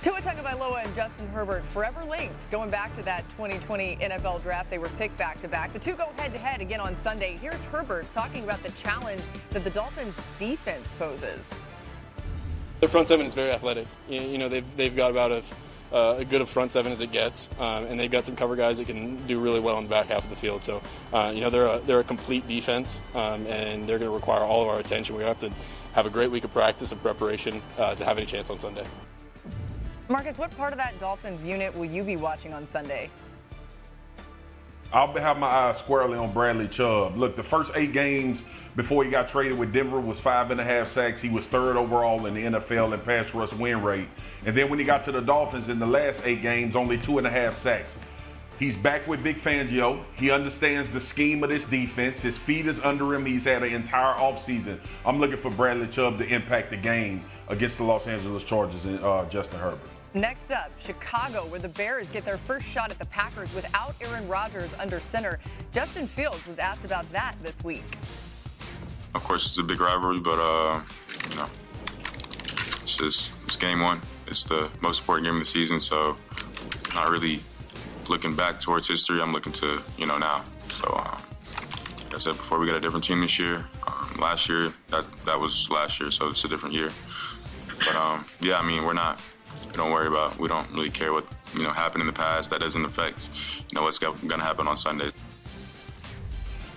Tua Tagovailoa and Justin Herbert forever linked. Going back to that 2020 NFL draft, they were picked back-to-back. The two go head-to-head again on Sunday. Here's Herbert talking about the challenge that the Dolphins' defense poses. Their front seven is very athletic. You know, they've got about as good a front seven as it gets, and they've got some cover guys that can do really well in the back half of the field. So, you know, they're a complete defense, and they're going to require all of our attention. We have to have a great week of practice and preparation to have any chance on Sunday. Marcus, what part of that Dolphins unit will you be watching on Sunday? I'll have my eyes squarely on Bradley Chubb. Look, the first 8 games before he got traded with Denver was 5.5 sacks. He was 3rd overall in the NFL in pass rush win rate. And then when he got to the Dolphins in the last 8 games, only 2.5 sacks. He's back with Vic Fangio. He understands the scheme of this defense. His feet is under him. He's had an entire offseason. I'm looking for Bradley Chubb to impact the game against the Los Angeles Chargers and Justin Herbert. Next up, Chicago, where the Bears get their first shot at the Packers without Aaron Rodgers under center. Justin Fields was asked about that this week. Of course, it's a big rivalry, but, you know, it's game one. It's the most important game of the season, so not really looking back towards history. I'm looking to, you know, now. So, like I said before, we got a different team this year. Last year, that was last year, so it's a different year. But, yeah, I mean, we don't worry about, we don't really care what, you know, happened in the past. That doesn't affect, you know, what's going to happen on Sunday.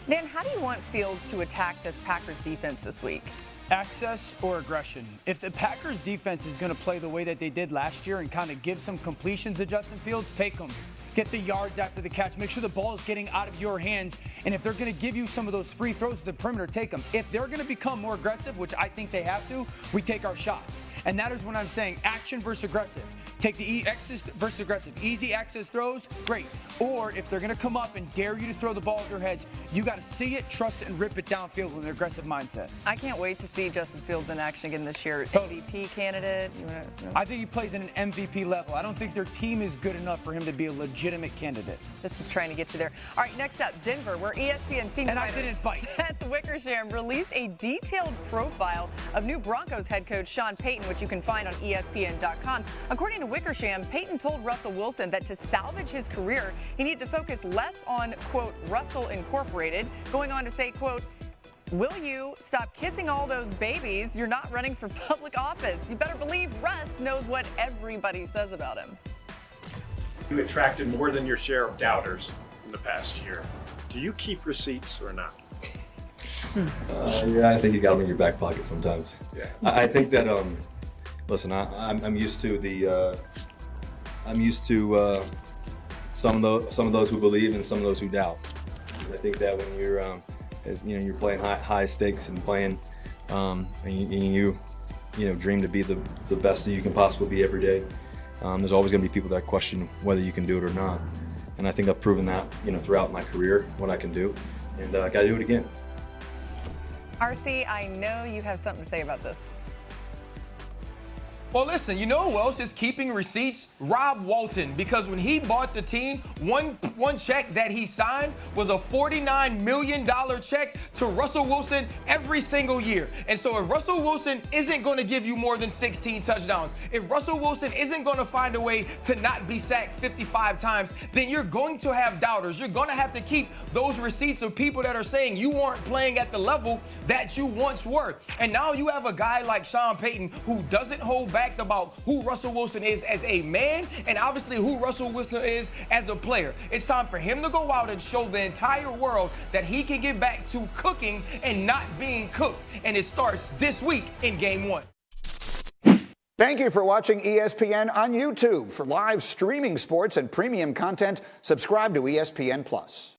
Dan, how do you want Fields to attack this Packers defense this week? Access or aggression. If the Packers defense is going to play the way that they did last year and kind of give some completions to Justin Fields, take them. Get the yards after the catch. Make sure the ball is getting out of your hands. And if they're going to give you some of those free throws to the perimeter, take them. If they're going to become more aggressive, which I think they have to, we take our shots. And that is when I'm saying action versus aggressive. Take the access versus aggressive. Easy access throws, great. Or if they're going to come up and dare you to throw the ball at their heads, you got to see it, trust it, and rip it downfield with an aggressive mindset. I can't wait to see Justin Fields in action again this year. MVP candidate? I think he plays at an MVP level. I don't think their team is good enough for him to be a legitimate candidate. This was trying to get you there. All right, next up, Denver, where ESPN senior and I didn't fight. Seth Wickersham released a detailed profile of new Broncos head coach Sean Payton, which you can find on ESPN.com. According to Wickersham, Payton told Russell Wilson that to salvage his career, he needed to focus less on, quote, Russell Incorporated, going on to say, quote, will you stop kissing all those babies? You're not running for public office. You better believe Russ knows what everybody says about him. You attracted more than your share of doubters in the past year. Do you keep receipts or not? Yeah, I think you got them in your back pocket sometimes. Yeah. I think that, listen, I'm used to some of those who believe and some of those who doubt. And I think that when you're playing high stakes and playing, and you dream to be the best that you can possibly be every day. There's always going to be people that question whether you can do it or not. And I think I've proven that, throughout my career, what I can do. And I got to do it again. RC, I know you have something to say about this. Well, listen, you know who else is keeping receipts? Rob Walton, because when he bought the team, one check that he signed was a $49 million check to Russell Wilson every single year. And so if Russell Wilson isn't going to give you more than 16 touchdowns, if Russell Wilson isn't going to find a way to not be sacked 55 times, then you're going to have doubters. You're going to have to keep those receipts of people that are saying you weren't playing at the level that you once were. And now you have a guy like Sean Payton who doesn't hold back about who Russell Wilson is as a man and obviously who Russell Wilson is as a player. It's time for him to go out and show the entire world that he can get back to cooking and not being cooked. And it starts this week in Game 1. Thank you for watching ESPN on YouTube. For live streaming sports and premium content, subscribe to ESPN+.